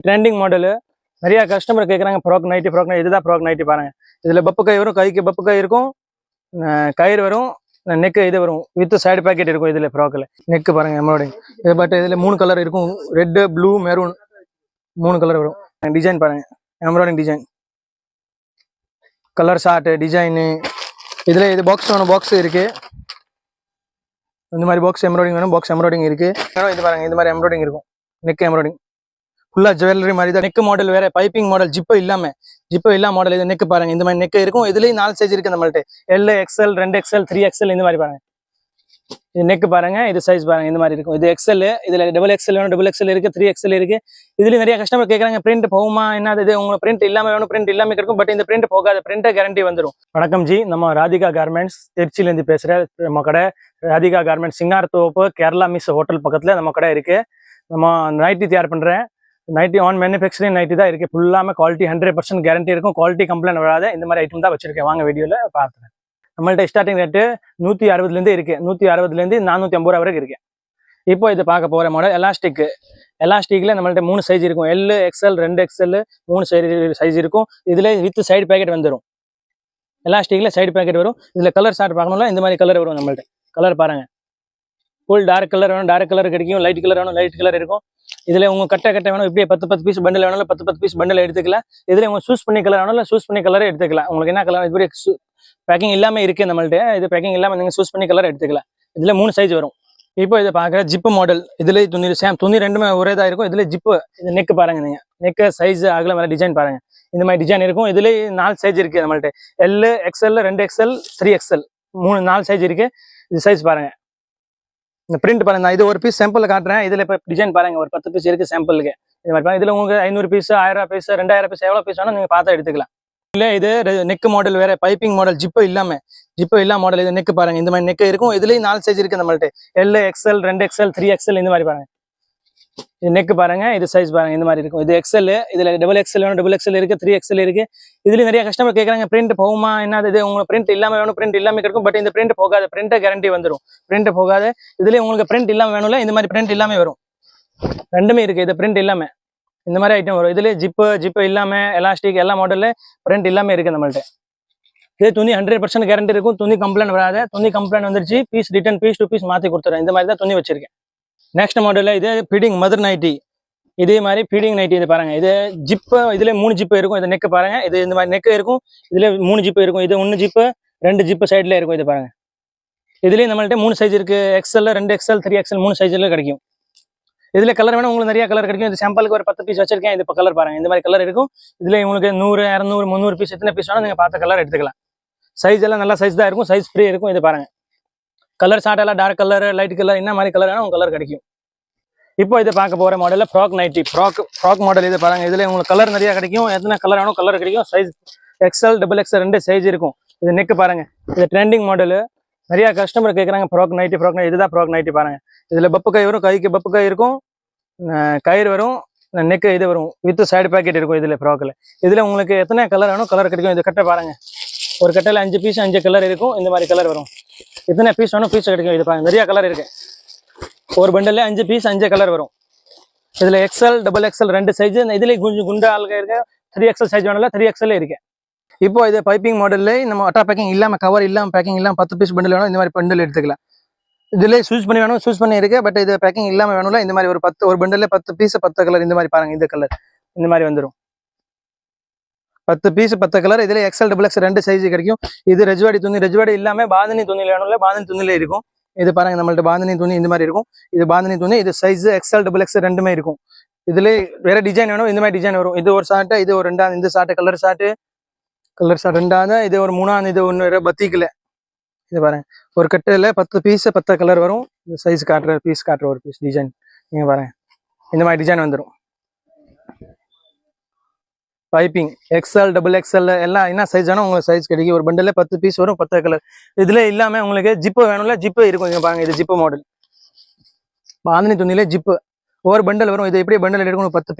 Trending model நிறைய customer கேட்குறாங்க. Frock nightie இதுதான் ஃப்ராக் நைட்டி பாருங்க. இதில் பப்பு கை வரும், கைக்கு பப்பு கை இருக்கும், கயிறு வரும், நெக்கு இது வரும், வித் சைடு பேக்கெட் இருக்கும். இதில் ஃப்ராக்கில் நெக்கு பாருங்க எம்ப்ராய்டிங் இது. பட் இதில் 3 கலர் இருக்கும், ரெட்டு, ப்ளூ, மெரூன் 3 கலர் வரும். டிசைன் பாருங்க, embroidery design, colour chart design. இதில் இது பாக்ஸ் வேணும், பாக்ஸ் இருக்குது. இந்த மாதிரி பாக்ஸ் எம்ப்ராய்டிங் வேணும், பாக்ஸ் எம்ப்ராய்டிங் இருக்குது. இது பாருங்க, இந்த மாதிரி எம்ப்ராய்டிங் இருக்கும், நெக் எம்ப்ராய்டிங் ஃபுல்லாக ஜுவல்லரி மாதிரி தான். நெக் மாடல் வேறு, பைப்பிங் மாடல், ஜிப்பு இல்லாமல் மாடல். இது நெக் பாருங்க, இந்த மாதிரி நெக் இருக்கும். இதுலேயும் 4 சைஸ் இருக்குது நம்மள்ட்ட. எல், எக்ஸ்எல், 2XL, 3XL இந்த மாதிரி பாருங்க. இது நெக் பாருங்க, இது சைஸ் பாருங்க, இந்த மாதிரி இருக்கும். இது எக்ஸ்எல், இதில் XXL வேணும், XXL இருக்குது, 3XL இருக்குது. இதுலேயும் நிறைய கஸ்டமர் கேட்குறாங்க, பிரிண்ட் போகுமா என்னது இது, உங்களுக்கு பிரிண்ட் இல்லாமல் வேணும், பிரிண்ட் இல்லாமல் இருக்கும். பட் இந்த பிரிண்ட் போகாது, பிரிண்ட்டை கேரண்டி வந்துடும். வணக்கம் ஜி, நம்ம ராதிகா கார்மெண்ட்ஸ் திருச்சியிலேருந்து பேசுகிறேன். நம்ம கடை Radhika garments Singarathoppu Kerala miss hotel பக்கத்தில் நம்ம கடை இருக்குது. நம்ம நைட்டி தயார் பண்ணுறேன். நைட்டி ஆன் மேனுஃபேக்சரிங் நைட்டி தான் இருக்குது. ஃபுல்லாமல் குவாலிட்டி 100% கேரண்டி இருக்கும். குவாலிட்டி கம்ப்ளைண்ட் வராது. இந்த மாதிரி ஐட்டம் தான் வச்சிருக்கேன். வாங்க வீடியோவில் பார்த்துறேன். நம்மள்ட்ட ஸ்டார்டிங் ரேட்டு 160லேருந்து இருக்குது. 160லேருந்து 450 ரூபா வரைக்கும் இருக்குது. இப்போ இது பார்க்க போகிற மாடல் எலாஸ்டிக்கில் நம்மள்ட்ட 3 சைஸ் இருக்கும். எல், எக்ஸ்எல், 2XL 3 சைஸ் இருக்கும். இதில் வித் சைடு பேக்கெட் வந்துடும். எலாஸ்டிக்கில் சைடு பேக்கெட் வரும். இதில் கலர் ஷார்ட் பார்க்கணும்னா இந்த மாதிரி கலர் வரும். நம்மள்ட்ட கலர் பாருங்கள், ஃபுல் டார்க் கலர் வேணும், டார்க் கலர் கிடைக்கும். லைட் கலர் வேணும், லைட் கலர் இருக்கும். இதில் உங்கள் கட்டை வேணும், இப்படியே 10 பீஸ் பண்டில் வேணாலும் 10 பீஸ் பண்டில் எடுத்துக்கலாம். இதில் உங்கள் சூஸ் பண்ணி கலர் வேணாலும் சூஸ் பண்ணி கலரை எடுத்துக்கலாம். உங்களுக்கு என்ன கலர் இப்படி பேக்கிங் இல்லாமல் இருக்குது நம்மள்ட்ட. இது பேக்கிங் இல்லாமல் நீங்கள் சூஸ் பண்ணி கலர் எடுத்துக்கலாம். இதில் 3 சைஸ் வரும். இப்போ இதை பார்க்குற ஜிப்பு மாடல். இதில் துணி ரெண்டுமே ஒரே தான் இருக்கும். இதில் ஜிப்பு, இது நெக் பாருங்க, நீங்கள் நெக்கு சைஸ் அகல மேலே டிசைன் பாருங்கள். இந்த மாதிரி டிசைன் இருக்கும். இதில் 4 சைஸ் இருக்குது நம்மள்ட்ட. L, XL, 2XL, 3XL 4 size இருக்குது. இது சைஸ் பாருங்கள். இந்த பிரிண்ட் பாருங்க, இது ஒரு பீஸ் சாம்பிள் காட்டுறேன். இதில் இப்போ டிசைன் பாருங்க, ஒரு 10 பீஸ் இருக்குது சாம்பிளுக்கு. இது மாதிரி பாருங்க. இதில் உங்களுக்கு 500 பீஸ், 1000 பீஸ், 2000 பீஸ் எவ்வளோ பீஸ் வேணும் நீங்கள் பார்த்து எடுத்துக்கலாம். இல்லை இது நெக் மாடல் வேறு, பைப்பிங் மாடல், ஜிப்பு இல்லாமல் மாடல். இது நெக் பாருங்க, இந்த மாதிரி நெக் இருக்கும். இதுலேயும் 4 சைஸ் இருக்குது நம்மள்ட்ட. எல், XL, 2XL, 3XL இந்த மாதிரி பாருங்க. இது நெக் பாருங்க, இது சைஸ் பாருங்க, இந்த மாதிரி இருக்கும். இது எக்ஸ்எல், இதில் XXL வேணும், XXL இருக்குது, 3XL இருக்குது. இதுலேயும் நிறைய கஸ்டமர் கேட்குறாங்க, பிரிண்ட் போகுமா என்னது இது, உங்களுக்கு பிரிண்ட் இல்லாமல் வேணும், பிரிண்ட் இல்லாமல் இருக்கும். பட் இந்த பிரிண்ட் போகாது, பிரிண்ட்டை கேரண்டி வந்துடும். பிரிண்ட் போகாது. இதுலேயும் உங்களுக்கு பிரிண்ட் இல்லாமல் வேணும்ல, இந்த மாதிரி பிரிண்ட் இல்லாமல் வரும். ரெண்டுமே இருக்குது. இது பிரிண்ட் இல்லாமல் இந்த மாதிரி ஐட்டம் வரும். இதுலேயே ஜிப்பு இல்லாமல், எலாஸ்டிக் எல்லா மாடலில் பிரிண்ட் இல்லாமல் இருக்குது நம்மள்ட்ட. இது துணி 100% கேரண்டி இருக்கும். துணி கம்ப்ளைண்ட் வராது. துணி கம்ப்ளைண்ட் வந்துருச்சு, piece return, piece to piece மாற்றி கொடுத்துறேன். இந்த மாதிரி தான் துணி வச்சிருக்கேன். நெக்ஸ்ட் மாடலில் இது ஃபீடிங் மதர் நைட்டி. இதே மாதிரி ஃபீடிங் நைட்டி. இது பாருங்க, இது ஜிப்பு, இதில் 3 ஜிப்பு இருக்கும். இது நெக் பாருங்க, இது இந்த மாதிரி நெக் இருக்கும். இதில் 3 ஜிப்பு இருக்கும். இது 1 ஜிப்பு, 2 ஜிப்பு சைடில் இருக்கும். இது பாருங்க, இதுலேயும் நம்மள்ட்ட 3 சைஸ் இருக்குது. XL, 2XL, 3XL 3 சைஸில் கிடைக்கும். இதில் கலர் வேணும், உங்களுக்கு நிறைய கலர் கிடைக்கும். இது சாம்பிளுக்கு ஒரு 10 பீஸ் வச்சிருக்கேன். இது இப்போ கலர் பாருங்க, இந்த மாதிரி கலர் இருக்கும். இதில் உங்களுக்கு 100, 200, 300 பீஸ் எத்தனை பீஸ் வேணும் நீங்கள் பார்த்த கலர் எடுத்துக்கலாம். சைஸ் எல்லாம் நல்ல சைஸ் தான் இருக்கும், சைஸ் ஃப்ரீ இருக்கும். இது பாருங்க, கலர் ஷார்ட் எல்லாம் டார்க் கலர், லைட் கலர், என்ன மாதிரி கலர் வேணும் உங்கள் கலர் கிடைக்கும். இப்போ இதை பார்க்க போகிற மாடலில் ஃப்ராக் நைட்டி, ஃப்ராக் மாடல். இது பாருங்க, இதில் உங்களுக்கு கலர் நிறைய கிடைக்கும். எத்தனை கலர் வேணும் கலர் கிடைக்கும். சைஸ் XL, XXL 2 சைஸ் இருக்கும். இது நெக் பாருங்க, இது ட்ரெண்டிங் மாடலு. நிறைய கஸ்டமர் கேட்குறாங்க, ஃப்ராக் நைட்டி இதுதான் ஃப்ராக் நைட்டி பாருங்க. இதில் பப்பு கை வரும், கைக்கு பப்பு கை இருக்கும், கயிறு வரும், நெக்கு இது வரும், வித் சைடு பேக்கெட் இருக்கும். இதில் ஃப்ராக்கில் இதில் உங்களுக்கு எத்தனை கலர் வேணும் கலர் கிடைக்கும். இது கட்டை பாருங்க, ஒரு கட்டையில் 5 பீஸ் 5 கலர் இருக்கும். இந்த மாதிரி கலர் வரும். எத்தனை பீஸ் வேணும் பீஸ் கிடைக்கும். இது பாருங்க, நிறைய கலர் இருக்கு. ஒரு பண்டல்ல 5 பீஸ் 5 கலர் வரும். இதில் XL, XXL 2 சைஸ். இதுலேயே கொஞ்சம் குண்டா ஆளுங்க இருக்கு. 3XL சைஸ் வேணும்ல, 3XL இருக்கு. இப்போ இது பைப்பிங் மாடல்ல நம்ம அட்டா பேக்கிங் இல்லாமல், கவர் இல்லாமல், பேக்கிங் இல்லாமல் 10 பீஸ் பண்டில் வேணும். இந்த மாதிரி பண்டில் எடுத்துக்கலாம். இதுலேயே சூஸ் பண்ணி வேணும், சூஸ் பண்ணி இருக்கு. பட் இது பேக்கிங் இல்லாமல் வேணும்ல, இந்த மாதிரி ஒரு பண்டல்ல 10 பீஸ் 10 கலர். இந்த மாதிரி பாருங்க, இந்த கலர் இந்த மாதிரி வந்துடும். 10 பீஸ் 10 கலர். இதில் XL, XXL 2 சைஸ் கிடைக்கும். இது ரெஜ்வாடி துணி, ரெஜ்வாடி இல்லாமல் பாந்தினி துணியில் வேணும்ல, பாந்தினி துணியில இருக்கும். இது பாருங்க, நம்மள்ட்ட பாந்தினி துணி இந்த மாதிரி இருக்கும். இது பாந்தினி துணி. இது சைஸ் XL, XXL ரெண்டுமே இருக்கும். இதுல வேற டிசைன் வேணும், இந்த மாதிரி டிசைன் வரும். இது ஒரு ஷார்ட், இது ஒரு 2, இந்த ஷார்ட் கலர் ஷார்ட் 2, இது ஒரு 3, இது ஒன்று பத்திக்கல. இது பாருங்க, ஒரு கட்டையில் 10 பீஸ் 10 கலர் வரும். சைஸ் காட்டுற பீஸ் காட்டுற ஒரு பீஸ் டிசைன் நீங்க பாருங்க, இந்த மாதிரி டிசைன் வந்துடும். பைப்பிங் XL, XXL எல்லாம் என்ன சைஸ் வேணும் உங்களுக்கு சைஸ் கிடைக்கும். ஒரு பண்டில் 10 பீஸ் வரும், 10 கலர். இதுல இல்லாமல் உங்களுக்கு ஜிப்பு வேணும்ல, ஜிப்பு இருக்கும். இங்கே பாருங்க, இது ஜிப்பு மாடல். பாந்தினி துணியில ஜிப்பு ஒரு பண்டல் வரும். இது எப்படி பண்டல் எடுக்கணும், 10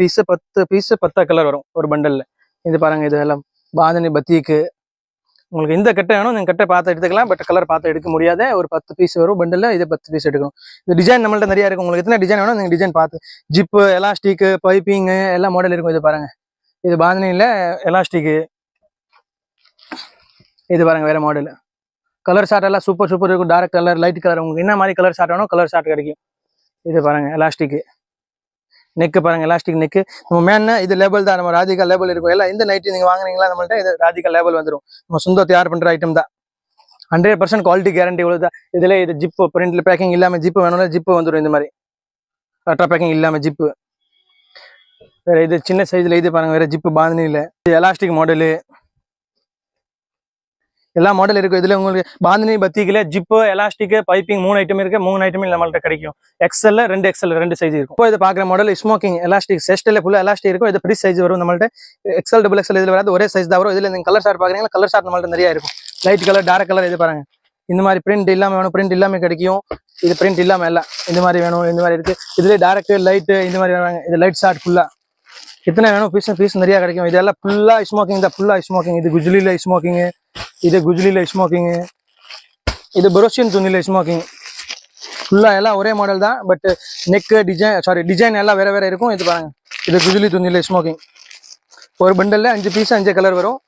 பீஸ் 10 கலர் வரும் ஒரு பண்டல்ல. இது பாருங்க, இது எல்லாம் பாந்தினி பத்திக்கு உங்களுக்கு இந்த கட்டை வேணும் இந்த கட்டை பார்த்து எடுத்துக்கலாம். பட் கலர் பார்த்து எடுக்க முடியாத ஒரு 10 பீஸ் வரும் பண்டில். இது 10 பீஸ் எடுக்கணும். இந்த டிசைன் நம்மள்ட்ட நிறைய இருக்கும். உங்களுக்கு எத்தனை டிசைன் வேணும் நீங்கள் டிசைன் பார்த்து ஜிப்பு எலாஸ்டிக் பைப்பிங் எல்லா மாடல் இருக்கும். இது பாருங்க, இது பாந்தினியில் எலாஸ்டிக்கு. இது பாருங்க வேற மாடல். கலர் ஷார்ட் எல்லாம் சூப்பர் சூப்பர் இருக்கும். டார்க் கலர் லைட் கலர் உங்களுக்கு என்ன மாதிரி கலர் ஷார்ட் வேணும் கலர் ஷார்ட் கிடைக்கும். இது பாருங்க எலாஸ்டிக் நெக்கு பாருங்க, எலாஸ்டிக் நெக்கு. நம்ம மேன்னா இது லேபிள் தான், நம்ம ராதிகா லேபிள் இருக்கும். எல்லாம் இந்த நைட்டு நீங்க வாங்குறீங்களா நம்மள்ட்ட இது ராதிகா லேபிள் வந்துடும். நம்ம சொந்த தயார் பண்ற ஐட்டம் தான். 100% குவாலிட்டி கேரண்டி இவ்வளவுதான். இதுல இது ஜிப்பு பிரிண்ட்ல பேக்கிங் இல்லாம ஜிப்பு வேணும்ல ஜிப்பு வந்துடும். இந்த மாதிரி அட்ரா பேக்கிங் இல்லாம ஜிப்பு. வேற இது சின்ன சைஸ்ல இது பாருங்க வேற ஜிப்பு பாந்தினில. இது எலாஸ்டிக் மாடலு எல்லா மாடல் இருக்கும். இதுல உங்களுக்கு பாந்தினி பத்திக்கில ஜிப்பு எலாஸ்டிக் பைப்பிங் 3 ஐட்டம் இருக்கு. 3 ஐட்டம் நம்மள்ட்ட கிடைக்கும். எக்ஸ்எல் 2 எக்ஸ்எல் 2 சைஸ் இருக்கும். இப்போ இது பாக்குற மாடல் ஸ்மோக்கிங் எலாஸ்டிக் செஸ்ட்ல ஃபுல்லா எலாஸ்டிக் இருக்கும். இது ஃப்ரீ சைஸ் வரும் நம்மள்ட்ட. எக்ஸ்எல் டபுள் எக்ஸ்எல் இதுல வராது, ஒரே சைஸ் தான் வரும். இதுல நீங்க கலர் ஷார்ட் பாக்குறீங்களா கலர் ஷார்ட் நம்மள்ட்ட நிறைய இருக்கும். Light colour dark colour. இது பாருங்க இந்த மாதிரி பிரிண்ட் இல்லாம வேணும் பிரிண்ட் இல்லாம கிடைக்கும். இது பிரிண்ட் இல்லாம எல்லாம் இந்த மாதிரி வேணும். இந்த மாதிரி இருக்கு. இதுல டார்க் லைட் இந்த மாதிரி வேணும். இது லைட் ஷார்ட் ஃபுல்லா எத்தனை வேணும் பீஸ் நிறைய கிடைக்கும். இதெல்லாம் ஃபுல்லா ஸ்மோக்கிங் தான், ஃபுல்லா ஸ்மோக்கிங். இது குஜ்லில ஸ்மோக்கிங், இது குஜ்லில ஸ்மோக்கிங், இது பரோசியன் துணில ஸ்மோக்கிங். ஃபுல்லா எல்லாம் ஒரே மாடல் தான். பட் நெக் டிசைன் எல்லாம் வேற வேற இருக்கும். இது பாருங்க இது குஜ்லி துணில ஸ்மோக்கிங். ஒரு பண்டல்ல 5 பீஸ் 5 கலர் வரும்.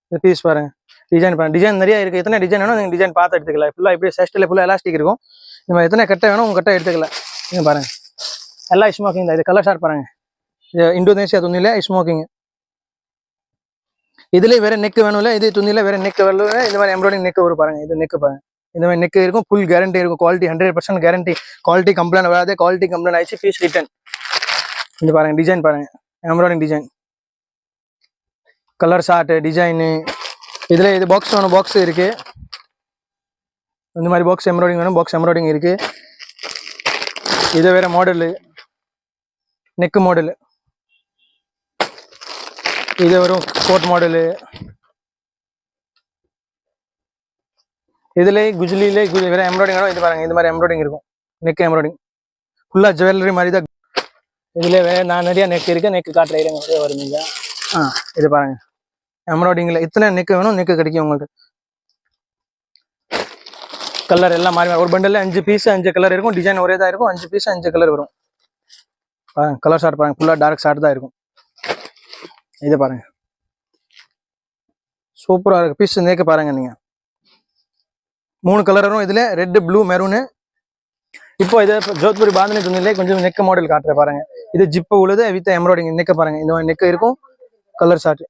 இந்த பீஸ் பாருங்க டிசைன் பாருங்க. டிசைன் நிறைய இருக்கு. எத்தனை டிசைன் வேணும் நீங்க டிசைன் பார்த்து எடுத்துக்கலாம். ஃபுல்லா இப்படி செஸ்ட்ல ஃபுல்லா எலாஸ்டிக் இருக்கும். நம்ம எத்தனை கட்டை வேணும் உங்க கட்டை எடுத்துக்கலாம். நீங்க பாருங்க எல்லாம் ஸ்மோக்கிங் தான். இது கலர் ஷார்ட் பாருங்க இந்தோனேஷியா துணியில ஸ்மோக்கிங். இதுல வேற நெக் வேணும்ல இது துணியில வேற நெக் வரல. இந்த மாதிரி எம்ப்ராய்டிங் நெக் வரும் பாருங்க. இது நெக் பாருங்க இந்த மாதிரி நெக் இருக்கும். ஃபுல் கேரண்டி இருக்கும். Quality 100% guarantee. குவாலிட்டி கம்ப்ளைண்ட் வராது. குவாலிட்டி கம்ப்ளைண்ட் ஆயிடுச்சு பீஸ் ரிட்டர்ன். இந்த பாருங்க டிசைன் பாருங்க embroidery design colour chart design. இதுல இது பாக்ஸ் வேணும் பாக்ஸ் இருக்கு. இந்த மாதிரி பாக்ஸ் எம்ப்ராய்டிங் வேணும் பாக்ஸ் எம்ப்ராய்டிங் இருக்கு. இது வேற மாடலு நெக் மாடலு. இது வரும் கோட் மாடலு. இதுல குஜ்லில வேற எம்ப்ராய்டிங் வேணும். இது பாருங்க இந்த மாதிரி எம்ப்ராய்டிங் இருக்கும். நெக் எம்ப்ராய்டிங் ஃபுல்லா ஜுவல்லரி மாதிரி தான். இதுல வேற நான் நிறைய நெக் இருக்கு. நெக் காட்டுறேன் வருவீங்க. இது பாருங்க எம்ப்ராய்டிங்ல இத்தனை நெக் வேணும் நெக் கிடைக்கும் உங்களுக்கு. கலர் எல்லாம் மாறி ஒரு பண்டல்ல 5 பீஸ் 5 கலர் இருக்கும். டிசைன் ஒரே தான் இருக்கும். 5 பீஸ் 5 கலர் வரும். கலர் ஷார்ட் பாருங்க ஃபுல்லா டார்க் ஷார்ட் தான் இருக்கும். இது பாருங்க சூப்பரா இருக்கு. பீஸ் நேக்க பாருங்க நீங்க 3 கலர் வரும். இதுல ரெட் ப்ளூ மெரூனு. இப்போ இது ஜோத்பூரி பாந்தினி துணியிலே கொஞ்சம் நெக் மாடல் காட்டுற பாருங்க. இது ஜிப்பு உள்ளது வித் எம்ப்ராய்டிங் நெக் பாருங்க. இந்த மாதிரி நெக் இருக்கும். கலர் ஷார்ட்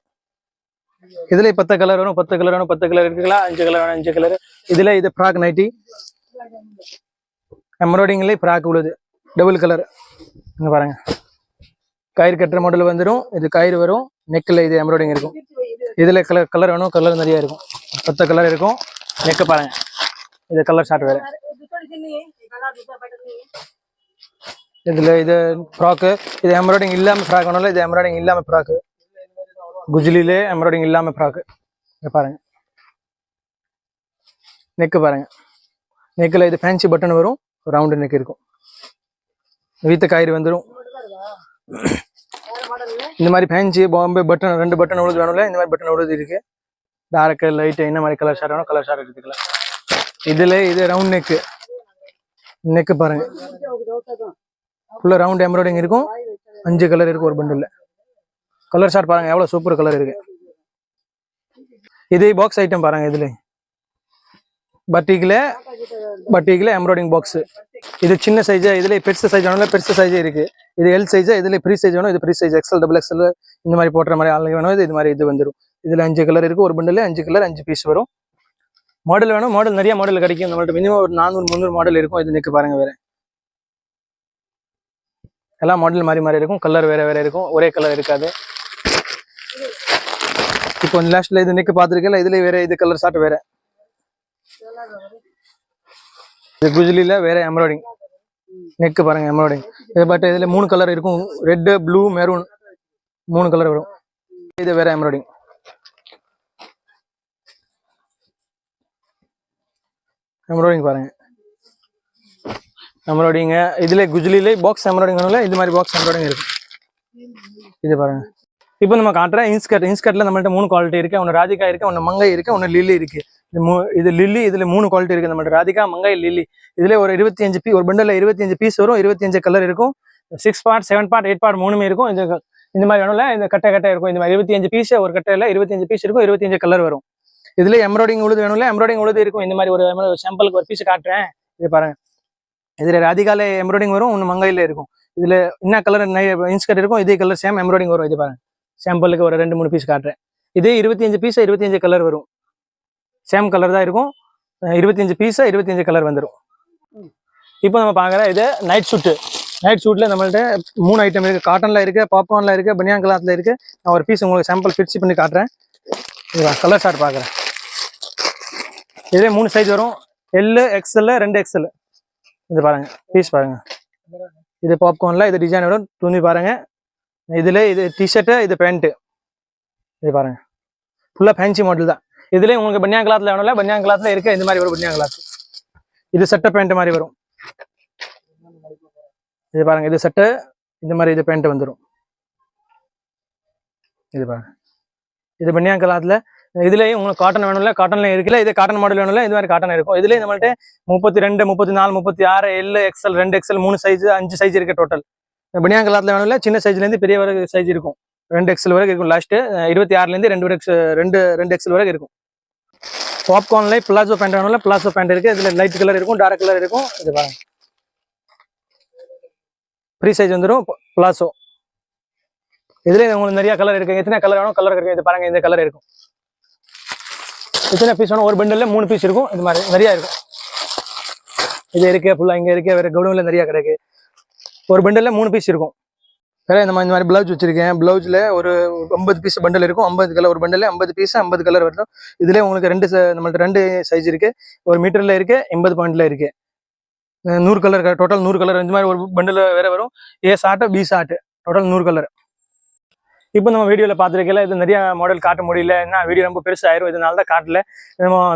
இதுல 10 கலர் வரும். 10 கலர் வேணும் 10 கலர் இருக்குங்களா. 5 கலர் வேணும் 5 கலர். இதுல இது ஃப்ராக் நைட்டி எம்ப்ராய்டிங்ல ஃப்ராக் உள்ளது டபுள் கலர். இங்க பாருங்க கயிறு கட்டுற மாடல் வந்துடும். இது கயிறு வரும். நெக்ல இது எம்ப்ராய்டிங் இருக்கும். இதுல கலர் வேணும் கலர் நிறைய இருக்கும். 10 கலர் இருக்கும். நெக் பாருங்க இது கலர் ஷார்ட் வேற. இதுல இது ஃப்ராக்கு. இது எம்ப்ராய்டிங் இல்லாம ஃப்ராக் வேணும்ல. இது எம்ப்ராய்டிங் இல்லாம ஃப்ராக்கு குஜ்லிலே எம்ப்ராய்டிங் இல்லாம ஃப்ராக்கு. பாருங்க நெக் பாருங்க. நெக்ல இது ஃபேன்சி பட்டன் வரும். ரவுண்டு நெக் இருக்கும். வீத்த கயிறு வந்துடும். இந்த மாதிரி ஃபேன்சி பாம்பே பட்டன் 2 பட்டன் உழுது வேணும்ல. இந்த மாதிரி பட்டன் உழுது இருக்கு. டார்க் லைட் என்ன மாதிரி கலர் ஷார்ட் வேணும் கலர் ஷார்ட் எடுத்துக்கலாம். இதுல இது ரவுண்ட் நெக். நெக் பாருங்க ஃபுல்லா ரவுண்ட் எம்ப்ராய்டிங் இருக்கும். 5 கலர் இருக்கும் ஒரு பண்டில். கலர் ஷார்ட் பாருங்க எவ்வளவு சூப்பர் கலர் இருக்கு. இது பாக்ஸ் ஐட்டம் பாருங்க. இதுல பட்டிக்குல எம்ப்ராய்டிங் பாக்ஸ். இது சின்ன சைஸ். இதுல பெருசு சைஸ் வேணும் பெருசு சைஸ் இருக்கு. இது எல் சைஸ். இதுல ஃப்ரீ சைஸ் வேணும். இது free size XL double XL இந்த மாதிரி போடுற மாதிரி ஆளுங்க வேணும். இது மாதிரி இது வந்துடும். இதுல 5 கலர் இருக்கு. ஒரு பண்டில் 5 கலர் 5 பீஸ் வரும். மாடல் வேணும் மாடல் நிறைய மாடல் கிடைக்கும். நம்மள்ட்ட மினிமம் ஒரு 400-300 மாடல் இருக்கும். இது நெக் பாருங்க வேற எல்லா மாடல் மாறி மாறி இருக்கும். கலர் வேற வேற இருக்கும். ஒரே கலர் இருக்காது. இப்போ லாஸ்ட்ல இது நெக் பாத்துருக்கல. இதுல வேற இது கலர் ஷார்ட் வேற. இது குஜ்லில வேற எம்ப்ராய்டிங் நெக் பாருங்க எம்ப்ராய்டிங். பட் இதுல 3 கலர் இருக்கும். ரெட் ப்ளூ மெரூன் 3 கலர் வரும். இது வேற எம்ப்ராய்டிங். எம்ப்ராய்டிங் பாருங்க எம்ப்ராய்டிங். இதுல குஜ்லில பாக்ஸ் எம்ப்ராய்டிங் வேணும்ல. இது மாதிரி பாக்ஸ் எம்ப்ராய்டிங் இருக்கு. இது பாருங்க இப்போ நம்ம காட்டுறேன் இன்ஸ்கர்ட்ல நம்மள்ட்ட 3 குவாலிட்டி இருக்கு. ஒன்று ராதிகா இருக்கு, ஒன்று மங்கை இருக்கு, ஒன்று லில்லி இருக்கு. இது லில்லி, இதுல 3 குவாலிட்டி இருக்கு நம்மள்ட்ட. ராதிகா, மங்கை, லில்லி. இதுல ஒரு 25 பீஸ், ஒரு பண்டல்ல 25 பீஸ் வரும். 25 கலர் இருக்கும். 6 பார்ட், 7 பார்ட், 8 பார்ட் 3மே இருக்கும். இந்த மாதிரி வேணும்ல, இந்த கட்டை இருக்கும். இந்த மாதிரி 25 பீஸ் ஒரு கட்டையில 25 பீஸ் இருக்கும். 25 கலர் வரும். இதுல எம்ப்ராய்டிங் உழுது வேணும்ல, எம்ப்ராய்டிங் உழுது இருக்கும். இந்த மாதிரி ஒரு சாம்பிளுக்கு ஒரு பீஸ் காட்டுறேன். இது பாருங்க. இதுல ராதிகால எம்ப்ராய்டிங் வரும், ஒன்று மங்கையில இருக்கும். இதுல என்ன கலர் இன்ஸ்கர்ட் இருக்கும், இதே கலர் சேம் எம்ப்ராய்டிங் வரும். இது பாருங்க, சாம்பிளுக்கு ஒரு 2-3 பீஸ் காட்டுறேன். இதே 25 பீஸ் 25 கலர் வரும். சேம் கலர் தான் இருக்கும். 25 பீஸ் 25 கலர் வந்துடும். இப்போ நம்ம பார்க்குற இது நைட் ஷூட்டு. நைட் ஷூட்ல நம்மள்ட்ட 3 ஐட்டம் இருக்கு. காட்டன்ல இருக்கு, பாப்கார்ன்ல இருக்கு, பனியான் கிளாத்ல இருக்கு. நான் ஒரு பீஸ் உங்களுக்கு சாம்பிள் ஃபிக்ஸ் பண்ணி காட்டுறேன். கலர் ஷார்ட் பார்க்குறேன். இதே 3 சைஸ் வரும். L, XL, 2 XL. இது பாருங்க, பீஸ் பாருங்க. இது பாப்கார்ன்ல இது டிசைன் வரும். துணி பாருங்க. இதுல இது டிஷர்ட், இது பேண்ட். இது பாருங்க, ஃபுல்லா ஃபேன்சி மாடல் தான். இதுல உங்களுக்கு பனியான் கிளாத்ல வேணும்ல, பனியான் கிளாத்ல இருக்கு. இந்த மாதிரி வரும் பனியான் கிளாத். இது சட்டை பேண்ட் மாதிரி வரும். இது பாருங்க, இது சட்டை, இந்த மாதிரி இது பேண்ட் வந்துடும். இது பாருங்க, இது பனியான் கிளாத்ல. இதுலயும் உங்களுக்கு காட்டன் வேணும்ல, காட்டன்ல இருக்குல்ல. இது காட்டன் மாடல் வேணும்ல, இது மாதிரி காட்டன் இருக்கும். இதுலயும் நம்மள்ட்ட 32, 34, 36, L, XL, 2 XL, 3 size, 5 size இருக்கு டோட்டல். பனியான் கிளாத்ல வேணும்ல, சின்ன சைஸ்ல இருந்து பெரிய வரைக்கும் சைஸ் இருக்கும். 2 எக்ஸ்எல் வரைக்கும் இருக்கும். லாஸ்ட் 26ல இருந்து 2 எக்ஸ்எல் வரைக்கும் இருக்கும். பாப்கார்ன்ல பிளாசோ பேண்ட் வேணும்ல, பிளாசோ பேண்ட் இருக்கு. இதுல லைட் கலர் இருக்கும், டார்க் கலர் இருக்கும். இது பாருங்க, ஃப்ரீ சைஸ் வந்துடும் பிளாசோ. இதுல உங்களுக்கு நிறைய கலர் இருக்கு. எத்தனை கலர் வேணும் கலர் இருக்கு. இது பாருங்க, இந்த கலர் இருக்கும். எத்தனை பீஸ் வேணும், ஒரு பண்டல்ல 3 பீஸ் இருக்கும். இது மாதிரி நிறைய இருக்கும். இது இருக்கு ஃபுல்லா, இங்க இருக்கு, வேற கவுன்ல நிறைய கிடக்கு. ஒரு பண்டல்ல 3 பீஸ் இருக்கும். வேற இந்த மாதிரி பிளவுஸ் வச்சிருக்கேன். பிளவுஸ்ல ஒரு 50 பீஸ் பண்டல் இருக்கும். 50 கலர் ஒரு பண்டல்ல 50 பீஸ் 50 கலர் வரும். இதுல உங்களுக்கு நம்மள்ட்ட 2 சைஸ் இருக்கு. ஒரு மீட்டர்ல இருக்கு, 80 பாயிண்ட்ல இருக்கு. 100 கலர், டோட்டல் 100 கலர். இந்த மாதிரி ஒரு பண்டல் வேற வரும். A chart, B chart, total 100 colour. இப்போ நம்ம வீடியோவில் பார்த்துருக்கல, இது நிறைய மாடல் காட்ட முடியல. ஏன்னா வீடியோ ரொம்ப பெருசாயிரும், இதனால தான் காட்டல.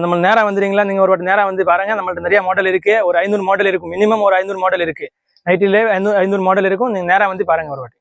நம்ம நேராக வந்துடுறீங்களா, நீங்கள் ஒரு வாட்டி நேராக வந்து பாருங்க. நம்மள்ட்ட நிறைய மாடல் இருக்கு. ஒரு 500 மாடல் இருக்கும். மினிமம் ஒரு 500 மாடல் இருக்கு. நைட்டிலே 500 மாடல் இருக்கும். நீங்கள் நேராக வந்து பாருங்க ஒரு வாட்டி.